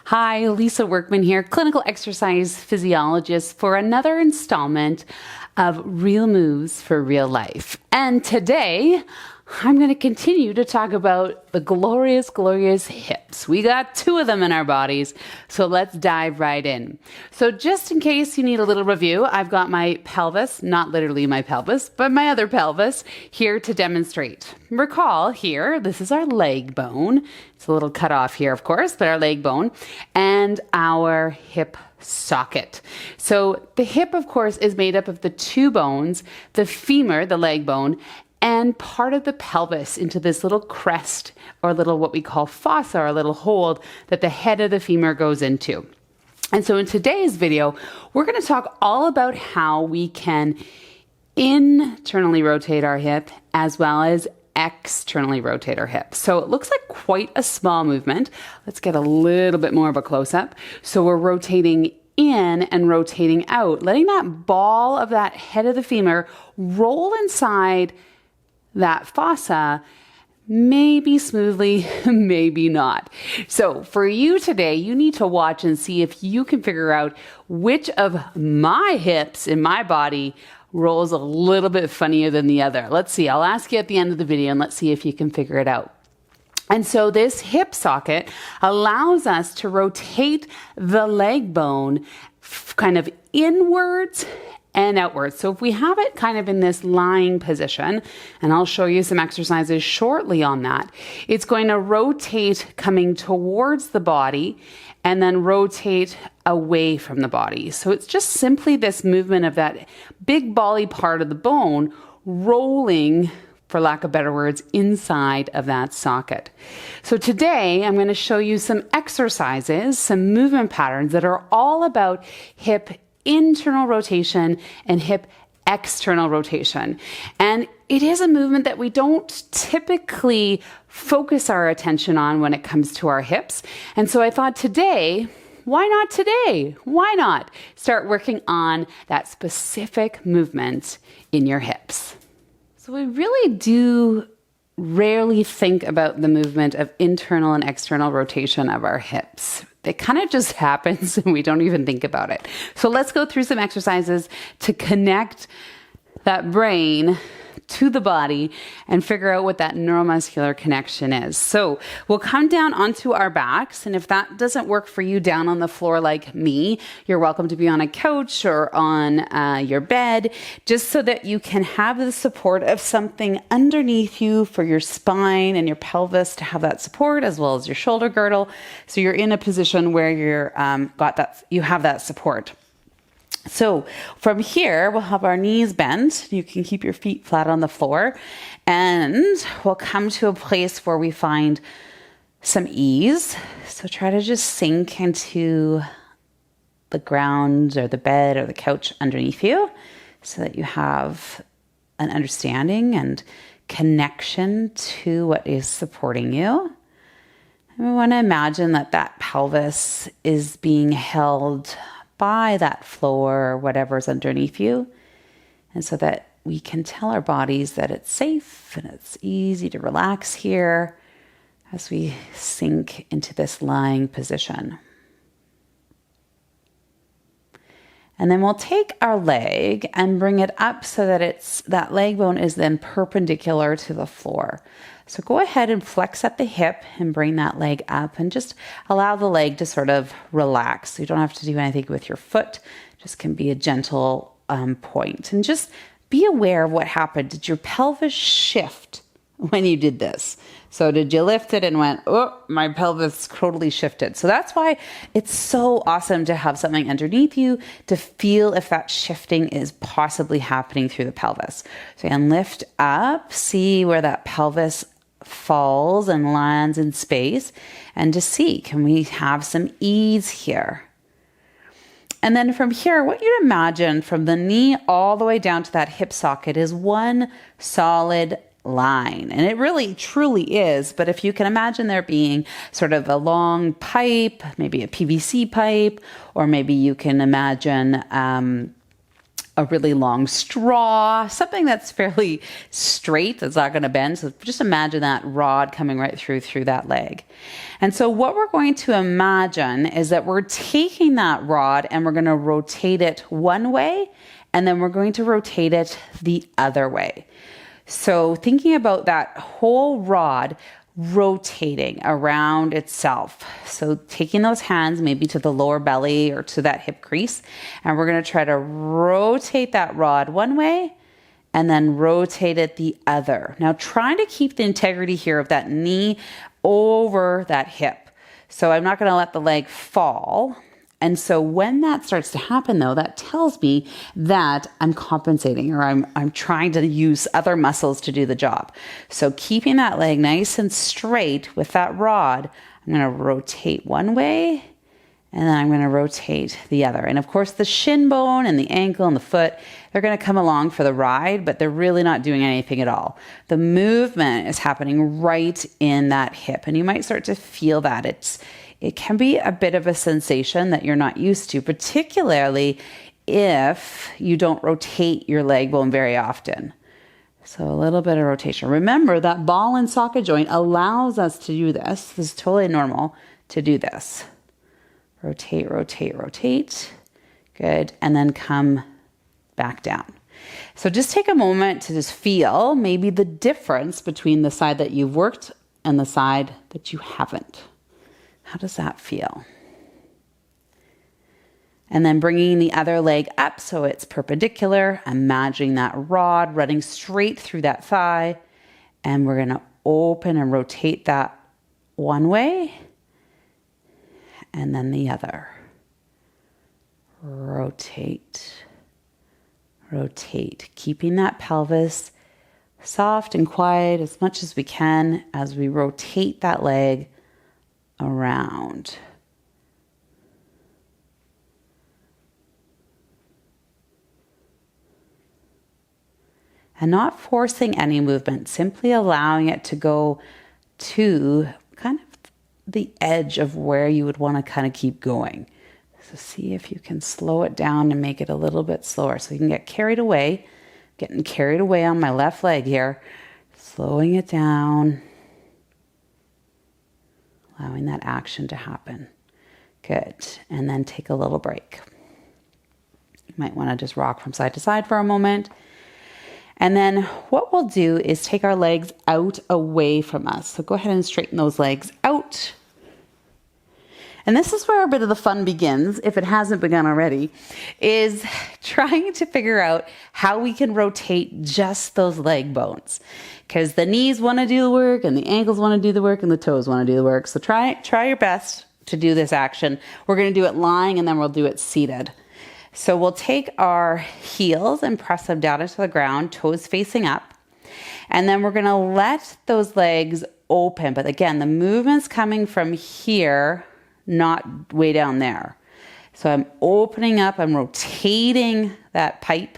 Hi, Lisa Workman here, clinical exercise physiologist for another installment of Real Moves for Real Life. And today, I'm going to continue to talk about the glorious, glorious hips. We got two of them in our bodies, so let's dive right in. So just in case you need a little review, I've got my pelvis, not literally my pelvis, but my other pelvis here to demonstrate. Recall here, this is our leg bone. It's a little cut off here, of course, but our leg bone and our hip socket. So the hip, of course, is made up of the two bones, the femur, the leg bone, and part of the pelvis into this little crest or little what we call fossa, or a little hold that the head of the femur goes into. And so in today's video, we're going to talk all about how we can internally rotate our hip as well as externally rotate our hip. So it looks like quite a small movement. Let's get a little bit more of a close-up. So we're rotating in and rotating out, letting that ball of that head of the femur roll inside that fossa, maybe smoothly, maybe not. So for you today, you need to watch and see if you can figure out which of my hips in my body rolls a little bit funnier than the other. Let's see. I'll ask you at the end of the video and let's see if you can figure it out. And so this hip socket allows us to rotate the leg bone kind of inwards and outwards. So if we have it kind of in this lying position, and I'll show you some exercises shortly on that, it's going to rotate coming towards the body and then rotate away from the body. So it's just simply this movement of that big bally part of the bone rolling, for lack of better words, inside of that socket. So today I'm going to show you some exercises, some movement patterns that are all about hip internal rotation and hip external rotation. And it is a movement that we don't typically focus our attention on when it comes to our hips. And so I thought today, why not today? Why not start working on that specific movement in your hips? So we really do rarely think about the movement of internal and external rotation of our hips. It kind of just happens and we don't even think about it. So let's go through some exercises to connect that brain to the body and figure out what that neuromuscular connection is. So we'll come down onto our backs, and if that doesn't work for you down on the floor like me, you're welcome to be on a couch or on your bed, just so that you can have the support of something underneath you for your spine and your pelvis to have that support, as well as your shoulder girdle. So you're in a position where you have that support. So from here, we'll have our knees bent. You can keep your feet flat on the floor, and we'll come to a place where we find some ease. So try to just sink into the ground or the bed or the couch underneath you so that you have an understanding and connection to what is supporting you. And we want to imagine that that pelvis is being held by that floor or whatever's underneath you, and so that we can tell our bodies that it's safe and it's easy to relax here as we sink into this lying position. And then we'll take our leg and bring it up so that that leg bone is then perpendicular to the floor. So go ahead and flex at the hip and bring that leg up and just allow the leg to sort of relax. So you don't have to do anything with your foot, just can be a gentle point. And just be aware of what happened. Did your pelvis shift when you did this? So did you lift it and went, oh, my pelvis totally shifted? So that's why it's so awesome to have something underneath you to feel if that shifting is possibly happening through the pelvis. So again, lift up, see where that pelvis falls and lands in space, and to see, can we have some ease here? And then from here, what you'd imagine from the knee all the way down to that hip socket is one solid line. And it really truly is. But if you can imagine there being sort of a long pipe, maybe a PVC pipe, or maybe you can imagine a really long straw, something that's fairly straight, that's not going to bend. So just imagine that rod coming right through that leg. And so what we're going to imagine is that we're taking that rod and we're going to rotate it one way, and then we're going to rotate it the other way. So thinking about that whole rod rotating around itself. So taking those hands maybe to the lower belly or to that hip crease, and we're going to try to rotate that rod one way and then rotate it the other. Now trying to keep the integrity here of that knee over that hip. So I'm not going to let the leg fall. And so when that starts to happen though, that tells me that I'm compensating, or I'm trying to use other muscles to do the job. So keeping that leg nice and straight with that rod, I'm going to rotate one way and then I'm going to rotate the other. And of course the shin bone and the ankle and the foot, they're going to come along for the ride, but they're really not doing anything at all. The movement is happening right in that hip, and you might start to feel that. It can be a bit of a sensation that you're not used to, particularly if you don't rotate your leg bone very often. So a little bit of rotation. Remember that ball and socket joint allows us to do this. This is totally normal to do this. Rotate, rotate, rotate. Good. And then come back down. So just take a moment to just feel maybe the difference between the side that you've worked and the side that you haven't. How does that feel? And then bringing the other leg up so it's perpendicular, imagining that rod running straight through that thigh. And we're going to open and rotate that one way and then the other. Rotate, rotate, keeping that pelvis soft and quiet as much as we can as we rotate that leg around. And not forcing any movement, simply allowing it to go to kind of the edge of where you would want to kind of keep going. So see if you can slow it down and make it a little bit slower so you can get carried away. Getting carried away on my left leg here. Slowing it down. Allowing that action to happen. Good. And then take a little break. You might want to just rock from side to side for a moment. And then what we'll do is take our legs out away from us. So go ahead and straighten those legs out. And this is where a bit of the fun begins, if it hasn't begun already, is trying to figure out how we can rotate just those leg bones. Because the knees want to do the work, and the ankles want to do the work, and the toes want to do the work. So try your best to do this action. We're going to do it lying, and then we'll do it seated. So we'll take our heels and press them down into the ground, toes facing up. And then we're going to let those legs open. But again, the movement's coming from here, not way down there. So I'm opening up, I'm rotating that pipe,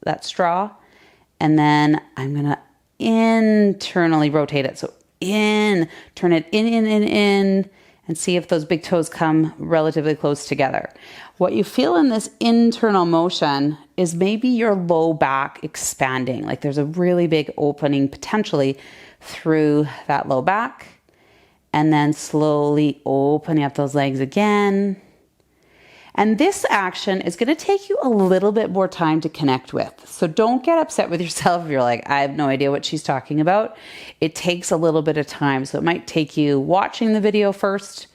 that straw, and then I'm going to internally rotate it. So turn it in, and see if those big toes come relatively close together. What you feel in this internal motion is maybe your low back expanding. Like there's a really big opening potentially through that low back. And then slowly opening up those legs again. And this action is going to take you a little bit more time to connect with. So don't get upset with yourself if you're like, I have no idea what she's talking about. It takes a little bit of time. So it might take you watching the video first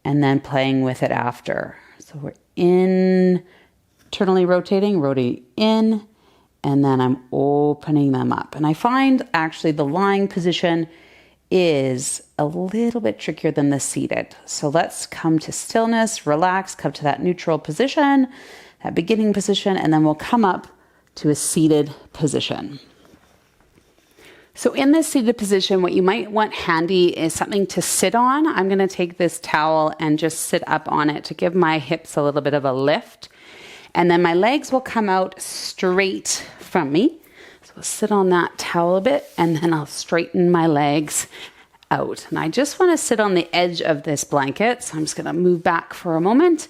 and then playing with it after. So we're internally rotating in, and then I'm opening them up. And I find actually the lying position is a little bit trickier than the seated. So let's come to stillness, relax, come to that neutral position, that beginning position, and then we'll come up to a seated position. So in this seated position, what you might want handy is something to sit on. I'm going to take this towel and just sit up on it to give my hips a little bit of a lift. And then my legs will come out straight from me. So I'll sit on that towel a bit, and then I'll straighten my legs out. And I just want to sit on the edge of this blanket. So I'm just going to move back for a moment.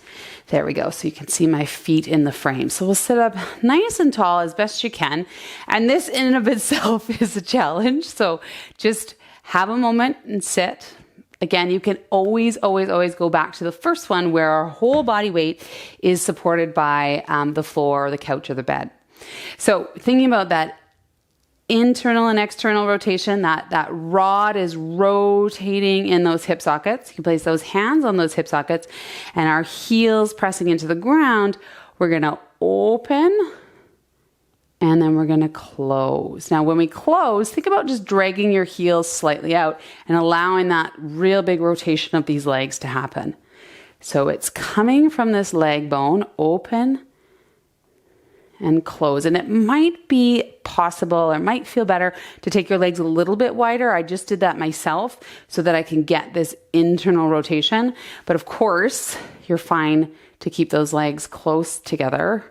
There we go. So you can see my feet in the frame. So we'll sit up nice and tall as best you can. And this in and of itself is a challenge. So just have a moment and sit. Again, you can always go back to the first one where our whole body weight is supported by the floor, or the couch, or the bed. So thinking about that internal and external rotation, that rod is rotating in those hip sockets. You can place those hands on those hip sockets and our heels pressing into the ground. We're going to open and then we're going to close. Now, when we close, think about just dragging your heels slightly out and allowing that real big rotation of these legs to happen. So it's coming from this leg bone, open and close. And it might be possible, or it might feel better to take your legs a little bit wider. I just did that myself so that I can get this internal rotation. But of course, you're fine to keep those legs close together.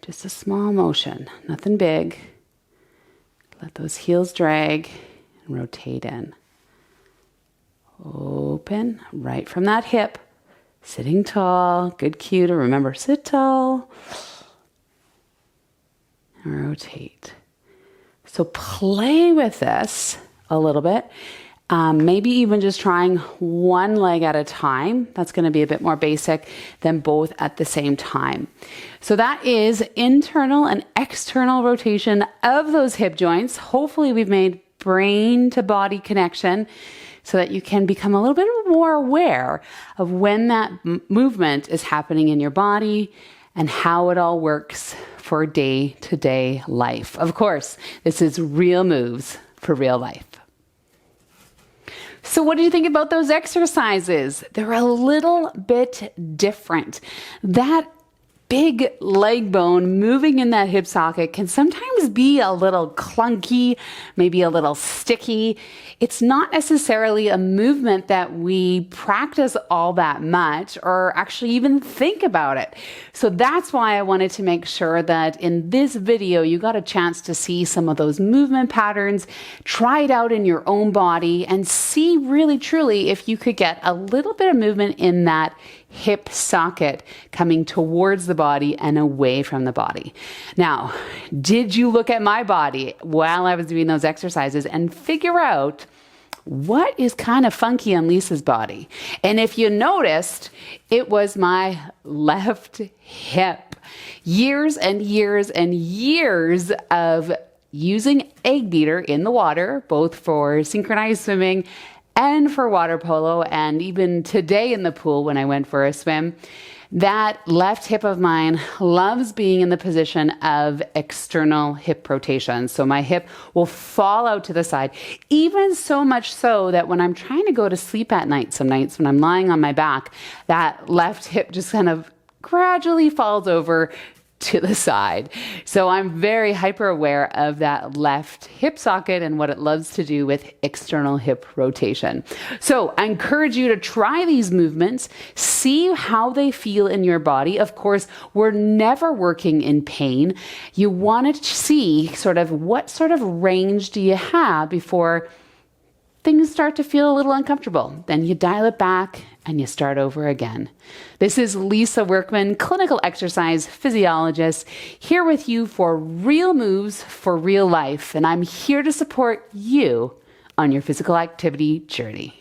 Just a small motion, nothing big. Let those heels drag and rotate in. Open right from that hip, sitting tall. Good cue to remember, sit tall. Rotate. So play with this a little bit. Maybe even just trying one leg at a time. That's going to be a bit more basic than both at the same time. So that is internal and external rotation of those hip joints. Hopefully we've made brain to body connection so that you can become a little bit more aware of when that movement is happening in your body and how it all works for day-to-day life. Of course, this is real moves for real life. So what do you think about those exercises? They're a little bit different. That big leg bone moving in that hip socket can sometimes be a little clunky, maybe a little sticky. It's not necessarily a movement that we practice all that much or actually even think about it. So that's why I wanted to make sure that in this video, you got a chance to see some of those movement patterns, try it out in your own body and see really truly if you could get a little bit of movement in that hip socket coming towards the body and away from the body. Now, did you look at my body while I was doing those exercises and figure out what is kind of funky on Lisa's body? And if you noticed, it was my left hip. Years and years and years of using egg beater in the water, both for synchronized swimming and for water polo, and even today in the pool when I went for a swim. That left hip of mine loves being in the position of external hip rotation. So my hip will fall out to the side, even so much so that when I'm trying to go to sleep at night, some nights when I'm lying on my back, that left hip just kind of gradually falls over to the side. So I'm very hyper aware of that left hip socket and what it loves to do with external hip rotation. So I encourage you to try these movements, see how they feel in your body. Of course, we're never working in pain. You want to see sort of what sort of range do you have before things start to feel a little uncomfortable. Then you dial it back and you start over again. This is Lisa Workman, clinical exercise physiologist, here with you for real moves for real life. And I'm here to support you on your physical activity journey.